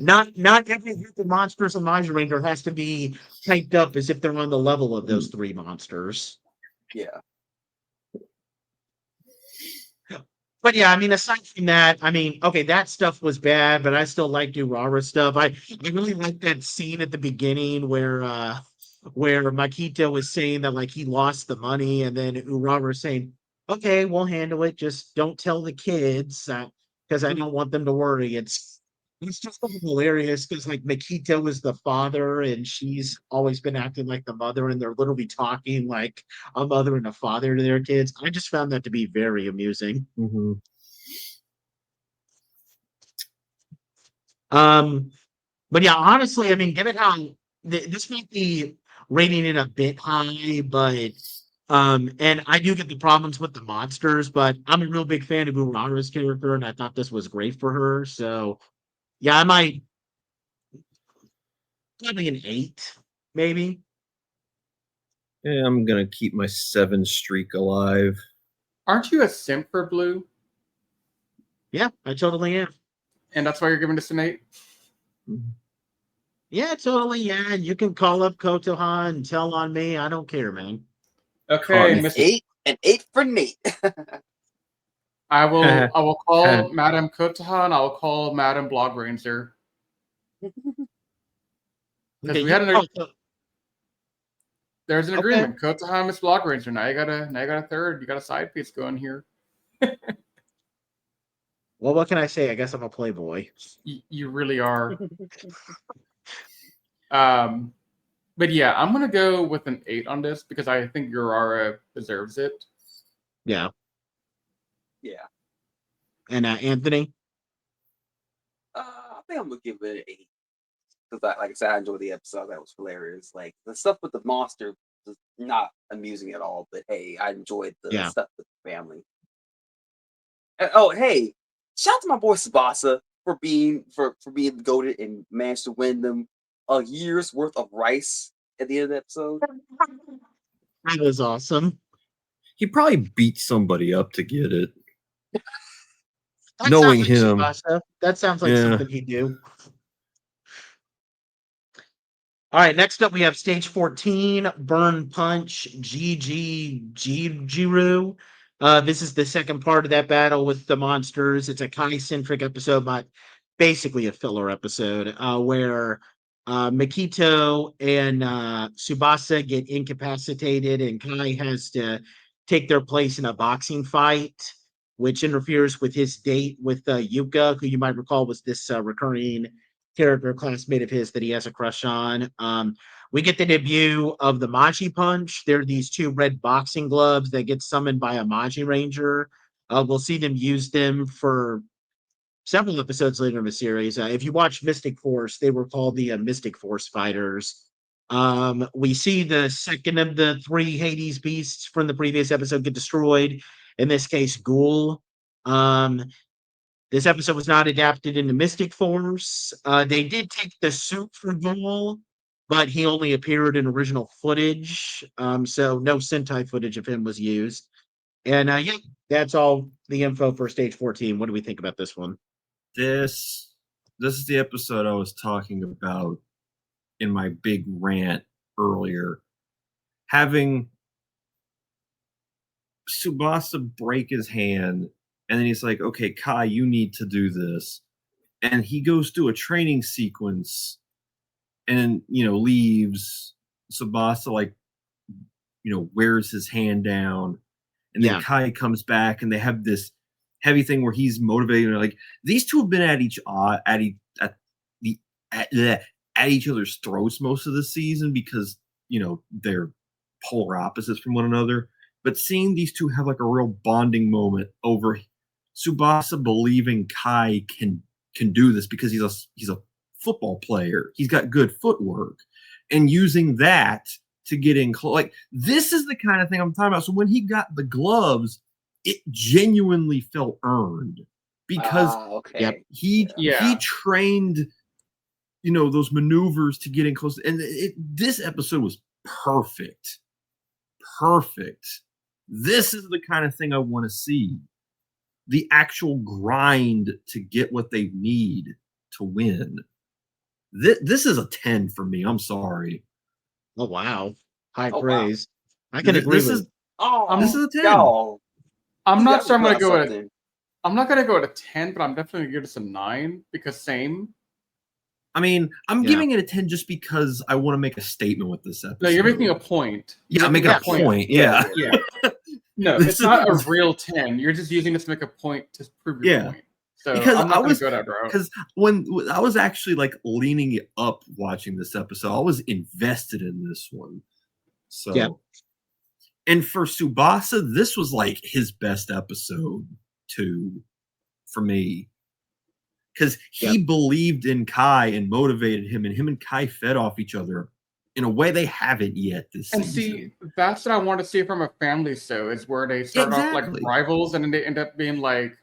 not every group of monsters in Magiranger has to be typed up as if they're on the level of those 3 monsters. Yeah. But yeah, I mean, aside from that, I mean, okay, that stuff was bad, but I still liked Urara stuff. I really liked that scene at the beginning where Makito was saying that like he lost the money, and then Urara was saying, "Okay, we'll handle it. Just don't tell the kids because I don't want them to worry." It's just hilarious because like Makito is the father and she's always been acting like the mother, and they're literally talking like a mother and a father to their kids. I just found that to be very amusing. Mm-hmm. But yeah, honestly, I mean, given how this might be rating it a bit high, but and I do get the problems with the monsters, but I'm a real big fan of Urara's character, and I thought this was great for her. So yeah, I might probably an 8, maybe. Yeah, I'm gonna keep my 7 streak alive. Aren't you a simp for blue? Yeah, I totally am. And that's why you're giving this an 8? Yeah, totally. Yeah, and you can call up Kotoha and tell on me. I don't care, man. Okay, An 8 for Nate. I will call Madam Kotoha and I will call Madam Blog Ranger. Because we had there's an agreement. Kotoha and Miss Blog Ranger. Now you got a third. You got a side piece going here. Well, what can I say? I guess I'm a playboy. You really are. But yeah, I'm gonna go with an 8 on this because I think Urara deserves it. Yeah. Yeah. And Anthony? I think I'm gonna give it an 8. Because like I said, I enjoyed the episode. That was hilarious. Like the stuff with the monster was not amusing at all, but hey, I enjoyed the stuff with the family. And, hey, shout out to my boy Tsubasa for being goated and managed to win them a year's worth of rice at the end of the episode. That was awesome. He probably beat somebody up to get it. Knowing him. Tsubasa. That sounds like something he'd do. All right, next up we have stage 14, Burn Punch Jiru. This is the second part of that battle with the monsters. It's a Kai-centric episode, but basically a filler episode where Mikito and Tsubasa get incapacitated and Kai has to take their place in a boxing fight, which interferes with his date with Houka, who you might recall was this recurring character classmate of his that he has a crush on. We get the debut of the Machi Punch. They're these 2 red boxing gloves that get summoned by a Magiranger. We'll see them use them for several episodes later in the series. If you watch Mystic Force, they were called the Mystic Force Fighters. We see the second of the 3 Hades beasts from the previous episode get destroyed. In this case, Ghoul. This episode was not adapted into Mystic Force. They did take the suit for Ghoul, but he only appeared in original footage. So no Sentai footage of him was used. And that's all the info for stage 14. What do we think about this one? This is the episode I was talking about in my big rant earlier. Having Tsubasa break his hand, and then he's like, okay, Kai, you need to do this. And he goes through a training sequence and, leaves. Tsubasa, wears his hand down. And then Kai comes back and they have this heavy thing where he's motivated. Like, these 2 have been at each other's throats most of the season because, they're polar opposites from one another. But seeing these 2 have like a real bonding moment over Tsubasa believing Kai can do this because he's a football player. He's got good footwork, and using that to get in close. Like, this is the kind of thing I'm talking about. So when he got the gloves, it genuinely felt earned because he trained, those maneuvers to get in close. And this episode was perfect. This is the kind of thing I want to see. The actual grind to get what they need to win. This is a 10 for me. I'm sorry. Oh, wow. High praise. Wow. I can agree with it. This is a 10. I'm not sure I'm going to go at I'm not going to go at a 10, but I'm definitely going to give this a 9 because same. I mean, I'm giving it a 10 just because I want to make a statement with this episode. No, you're making a point. I'm making a point. Yeah. No, it's not a real 10. You're just using this to make a point to prove your point. So because I'm not going to go that route. Because when I was actually leaning up watching this episode, I was invested in this one. So, and for Tsubasa, this was like his best episode too, for me. Because he believed in Kai and motivated him, and him and Kai fed off each other in a way they haven't yet this season. And see, that's what I want to see from a family show, is where they start off like rivals and then they end up being like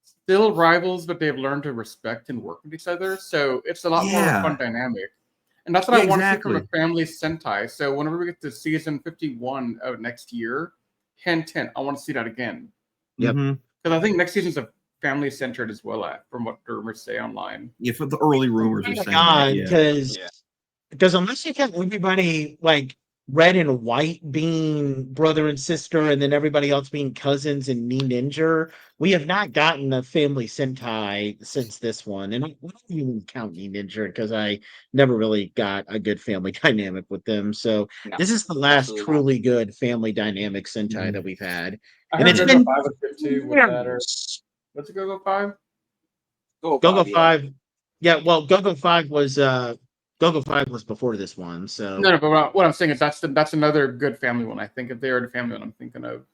still rivals, but they've learned to respect and work with each other. So it's a lot more fun dynamic. And that's what Yeah, I want to see exactly. from a family Sentai. So whenever we get to season 51 of next year, hint, I want to see that again. Yep. Mhm. Because I think next season's a family centered as well, from what the rumors say online. Yeah, for the early rumors are Oh my saying God, that. Yeah. because unless you have everybody like red and white being brother and sister, and then everybody else being cousins and me ninja, we have not gotten a family Sentai since this one. And I don't even count me ninja because I never really got a good family dynamic with them. So No, this is the last absolutely not. truly good family dynamic Sentai Mhm. that we've had. I And heard it's Go-Go been 5 was good too with that. Or years. what's it, Go-Go 5? Go-Go yeah. 5. Yeah, well, Go-Go 5 was Go-Go 5 was before this one, so No, but what I'm saying is that's another good family one. I think if they are the family one I'm thinking of.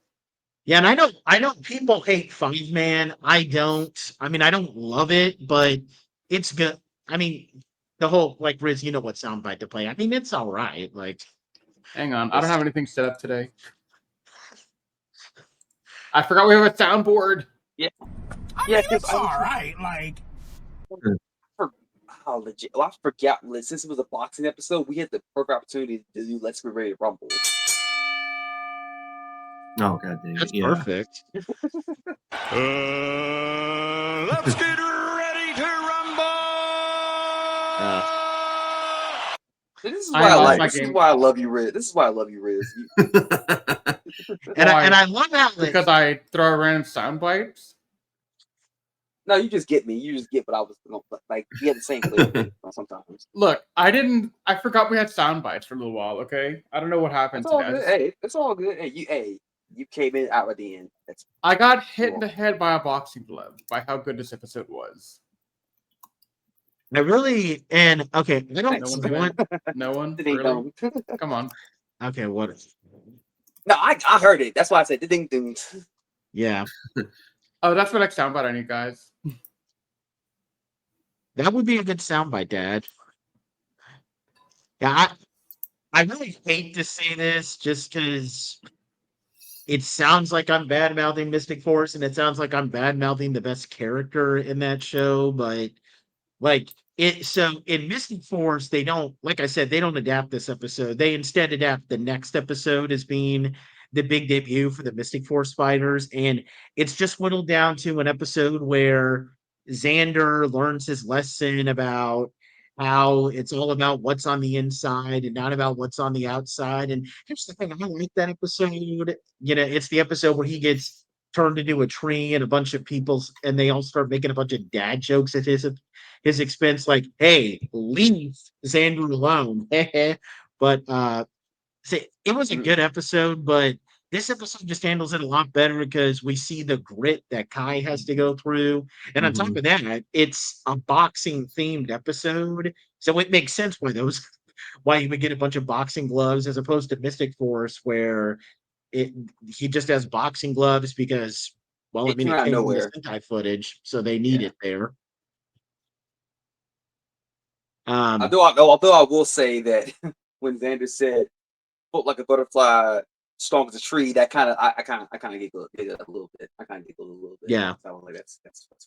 yeah, and I know people hate Five Man. I don't. I mean, I don't love it, but it's good. I mean, the whole like Riz, you know what soundbite to play. I mean, it's all right. Like, Hang on, I don't have anything set up today. I forgot we have a soundboard. Yeah. I Yeah, mean, 'cause it's all right. Like, Oh, legit. Well, I forgot. Since it was a boxing episode, we had the perfect opportunity to do Let's Get Ready to Rumble. Oh god dang it. that's Yeah. perfect. let's get ready to rumble. This is I why I lost like. my This is game. why I love you, Riz. This is why I love you, Riz. And Why? I love how Because I throw random sound bites. No, you just get me. You just get what I was like. We had the same flavor sometimes. Look, I forgot we had sound bites for a little while. Okay, I don't know what happened It's all today. good. Hey, it's all good. You came in out at the end. I got hit in the head by a boxing glove by how good this episode was. I really and okay, I don't No one's want. No one. It ain't Really? dumb. Come on. Okay, what? No, I heard it. That's why I said the ding ding. Yeah, Oh, that's the next soundbite I need, guys. that would be a good soundbite, Dad. Yeah, I really hate to say this just because it sounds like I'm bad mouthing Mystic Force, and it sounds like I'm bad mouthing the best character in that show, but like so in Mystic Force, they don't, like I said, they don't adapt this episode. They instead adapt the next episode as being the big debut for the Mystic Force fighters. And it's just whittled down to an episode where Xander learns his lesson about how it's all about what's on the inside and not about what's on the outside. And here's the thing, I like that episode. You know, it's the episode where he gets turned into a tree and a bunch of people, and they all start making a bunch of dad jokes at his expense, like, hey, leave Xander alone. But see, it was a good episode, but this episode just handles it a lot better because we see the grit that Kai has to go through. And on top of that, it's a boxing themed episode. So it makes sense why you would get a bunch of boxing gloves as opposed to Mystic Force, where he just has boxing gloves because, well, I It mean, came it out of came from the nowhere. Sentai footage, so they need it there. Although I will say that when Xander said "float like a butterfly, strong as a tree," that kind of I kind of giggled a little bit. I kind of giggled a little bit. Yeah. So I was like, that's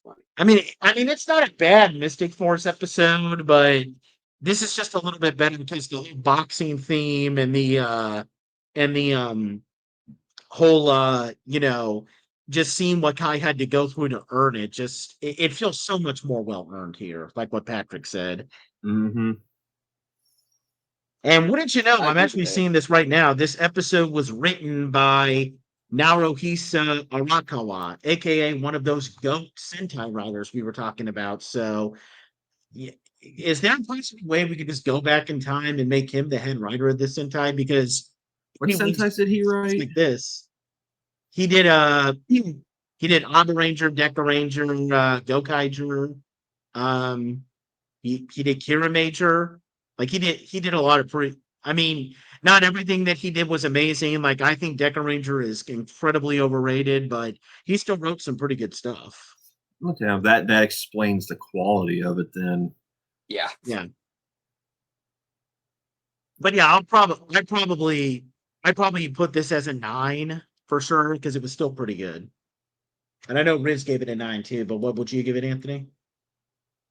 funny. I mean, it's not a bad Mystic Force episode, but this is just a little bit better because the whole boxing theme and the whole just seeing what Kai had to go through to earn it, it feels so much more well earned here, like what Patrick said. Mm-hmm. And wouldn't you know, I I'm agree actually with that. seeing this right now. This episode was written by Naruhisa Arakawa, aka one of those GOAT Sentai writers we were talking about. So, is there a possible way we could just go back in time and make him the head writer of this Sentai? Because What Sentai did he write? like this, he did he did Abba Ranger, Deca Ranger, Gokaiger. He did Kira Major. Like he did a lot of I mean, not everything that he did was amazing. Like I think Deca Ranger is incredibly overrated, but he still wrote some pretty good stuff. Okay, that explains the quality of it then. Yeah. Yeah. But yeah, I'd probably put this as a 9 for sure because it was still pretty good. And I know Riz gave it a 9 too, but what would you give it, Anthony?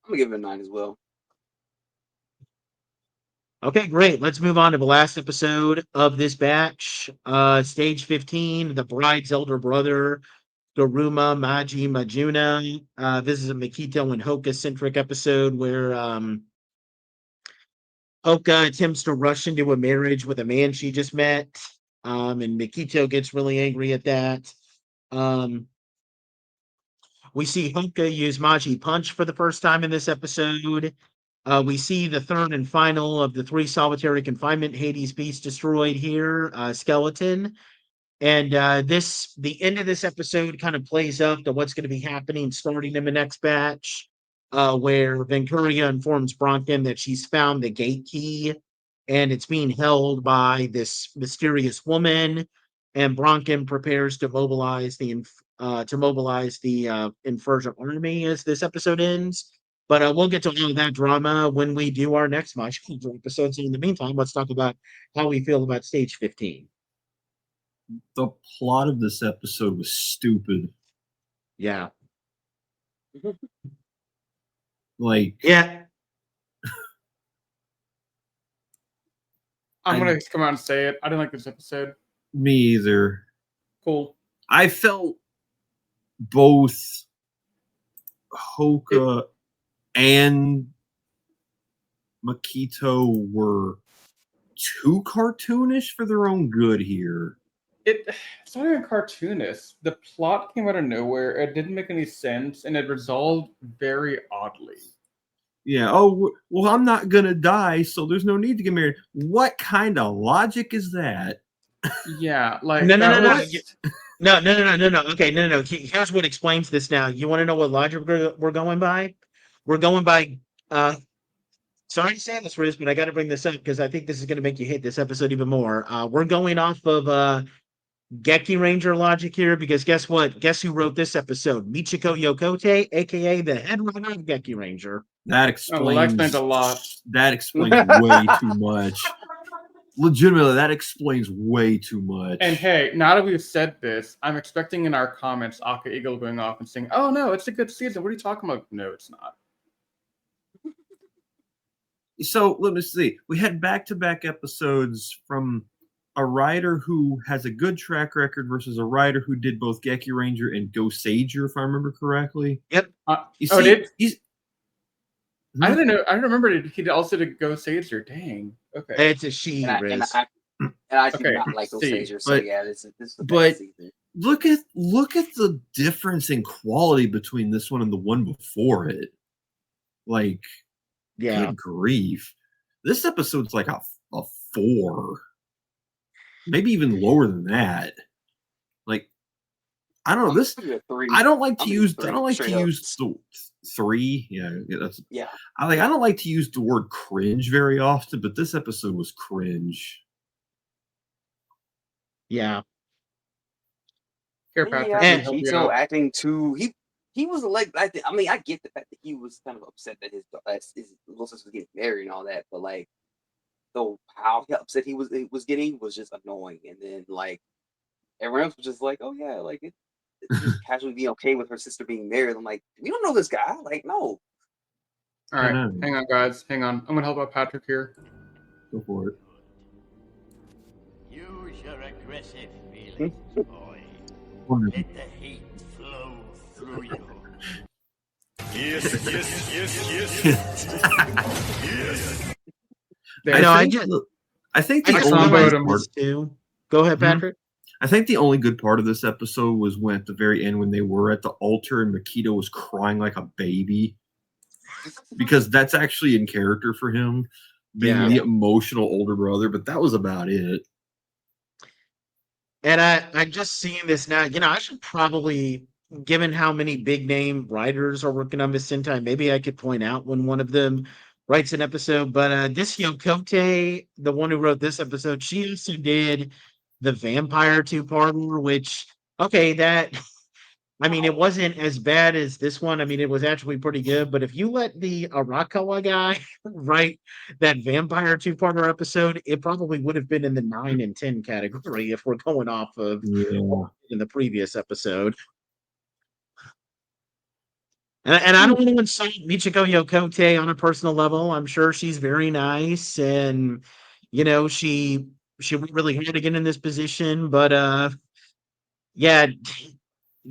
I'm gonna give it a 9 as well. Okay, great. Let's move on to the last episode of this batch. Stage 15, The Bride's Elder Brother, Garuma Maji Majuna. This is a Makito and Houka-centric episode where Houka attempts to rush into a marriage with a man she just met, and Makito gets really angry at that. We see Houka use Maji Punch for the first time in this episode. We see the third and final of the 3 solitary confinement Hades beasts destroyed here, Skeleton. And the end of this episode kind of plays up to what's going to be happening starting in the next batch, where Vancuria informs Bronkin that she's found the gate key and it's being held by this mysterious woman. And Bronkin prepares to mobilize the Insurgent army as this episode ends. But we'll get to all of that drama when we do our next Magiranger episode. So in the meantime, let's talk about how we feel about stage 15. The plot of this episode was stupid. Yeah. Like, yeah. I'm going to come out and say it. I didn't like this episode. Me either. Cool. I felt both Houka and Makito were too cartoonish for their own good here. It's not even cartoonist. The plot came out of nowhere. It didn't make any sense, and it resolved very oddly. Yeah. Oh, well, I'm not gonna die, so there's no need to get married. What kind of logic is that? Yeah, like no. Okay, no. Here's what explains this. Now, you want to know what logic we're going by? We're going by. Sorry to say this, Riz, but I got to bring this up because I think this is going to make you hate this episode even more. We're going off of Magiranger logic here because guess what? Guess who wrote this episode? Michiko Yokote, aka the head writer of Magiranger. That explains, that explains a lot. That explains way too much. Legitimately, that explains way too much. And hey, now that we've said this, I'm expecting in our comments Aka Eagle going off and saying, "Oh no, it's a good season. What are you talking about?" No, it's not. So let me see. We had back-to-back episodes from a writer who has a good track record versus a writer who did both Magiranger and Go Sager, if I remember correctly. Yep. I didn't know. I remember he also did Go Sager. Dang. Okay. It's a she. And I do not like Go Sager. So yeah, this is the best season. Look at the difference in quality between this one and the one before it. Like, yeah, good grief. This episode's like a 4. Maybe even lower than that. Like, I don't know. This I don't like to use the 3. Yeah. I don't like to use the word cringe very often, but this episode was cringe. Yeah. Here, Patrick, and he's so acting too. He was like, I get the fact that he was kind of upset that his little sister was getting married and all that, but like, so how upset he was getting was just annoying. And then like everyone else was just like, oh yeah, like it's just casually being okay with her sister being married. I'm like, we don't know this guy. Like, no. All right, hang on, guys. Hang on. I'm gonna help out Patrick here. Go for it. Use your aggressive feelings, boy. Let the hate flow through you. Yes. I think the Go ahead, Patrick. I think the only good part of this episode was when at the very end when they were at the altar and Makito was crying like a baby. Because that's actually in character for him, being the emotional older brother, but that was about it. And I'm just seeing this now. I should probably, given how many big name writers are working on this Sentai, maybe I could point out when one of them writes an episode. But this Yokote, the one who wrote this episode, she also did the Vampire 2-parter, which, it wasn't as bad as this one. It was actually pretty good. But if you let the Arakawa guy write that Vampire 2-parter episode, it probably would have been in the 9 and 10 category if we're going off of in the previous episode. And I don't want to insult Michiko Yokote on a personal level. I'm sure she's very nice, and she worked really hard to get in this position. But yeah,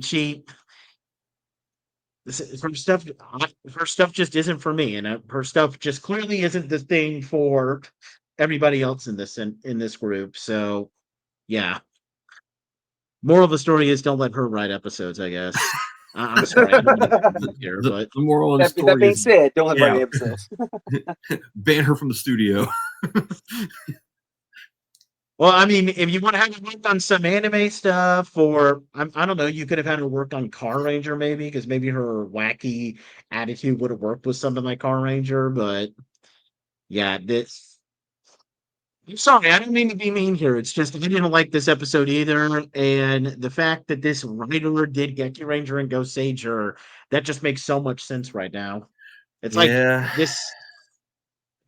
she her stuff just isn't for me, and her stuff just clearly isn't the thing for everybody else in this group. So yeah, moral of the story is don't let her write episodes, I guess. I'm sorry, I don't want to here, but the moral of the That story being is said, don't have yeah. any episodes. ban her from the studio. well, I mean, if you want to have her work on some anime stuff, or I don't know, you could have had her work on Car Ranger maybe, because maybe her wacky attitude would have worked with something like Car Ranger. But yeah, I'm sorry, I don't mean to be mean here. It's just I didn't like this episode either, and the fact that this writer did Geki Ranger and Go Sager, that just makes so much sense right now. It's like this.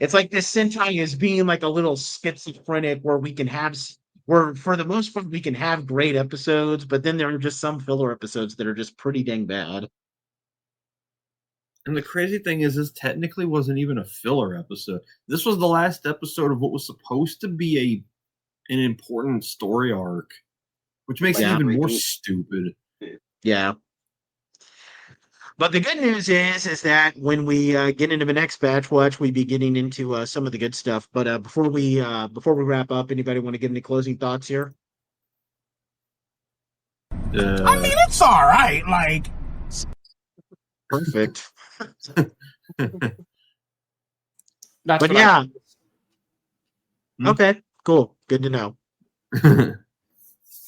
It's like this Sentai is being like a little schizophrenic, where for the most part we can have great episodes, but then there are just some filler episodes that are just pretty dang bad. And the crazy thing is, this technically wasn't even a filler episode. This was the last episode of what was supposed to be an important story arc, which makes it even more stupid. Yeah. But the good news is that when we get into the next batch, we'll actually be getting into some of the good stuff. But before we wrap up, anybody want to give any closing thoughts here? I mean, it's all right. Like, perfect. That's but yeah. Okay, cool. Good to know.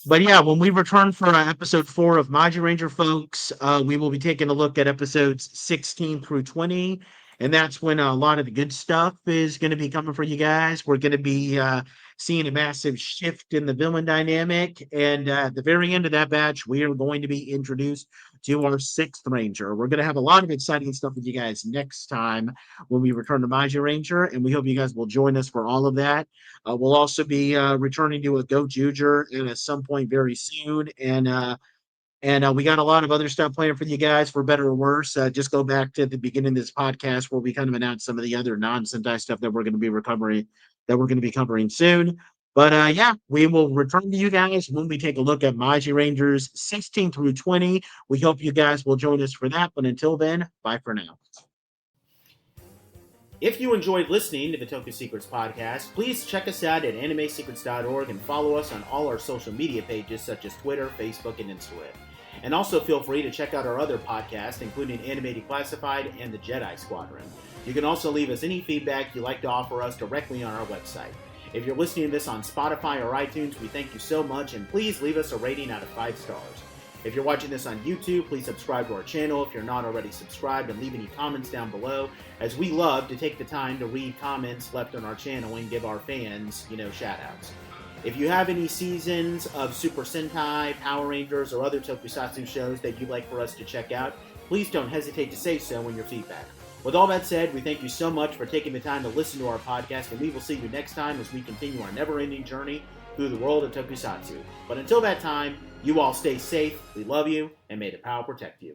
But yeah, when we return for episode 4 of Magiranger, folks, we will be taking a look at episodes 16 through 20. And that's when a lot of the good stuff is going to be coming for you guys. We're going to be seeing a massive shift in the villain dynamic. And at the very end of that batch, we are going to be introduced to our 6th Ranger. We're going to have a lot of exciting stuff with you guys next time when we return to Magiranger. And we hope you guys will join us for all of that. We'll also be returning to a Go Juger at some point very soon. And we got a lot of other stuff planned for you guys, for better or worse. Just go back to the beginning of this podcast where we kind of announced some of the other non-Sentai stuff that we're going to be covering soon. But yeah, we will return to you guys when we take a look at Magirangers 16 through 20. We hope you guys will join us for that. But until then, bye for now. If you enjoyed listening to the Toku Secrets Podcast, please check us out at animesecrets.org and follow us on all our social media pages such as Twitter, Facebook, and Instagram. And also feel free to check out our other podcasts, including Anime Declassified and the Jedi Squadron. You can also leave us any feedback you'd like to offer us directly on our website. If you're listening to this on Spotify or iTunes, we thank you so much, and please leave us a rating out of 5 stars. If you're watching this on YouTube, please subscribe to our channel if you're not already subscribed, and leave any comments down below, as we love to take the time to read comments left on our channel and give our fans, shout-outs. If you have any seasons of Super Sentai, Power Rangers, or other tokusatsu shows that you'd like for us to check out, please don't hesitate to say so in your feedback. With all that said, we thank you so much for taking the time to listen to our podcast, and we will see you next time as we continue our never-ending journey through the world of tokusatsu. But until that time, you all stay safe, we love you, and may the power protect you.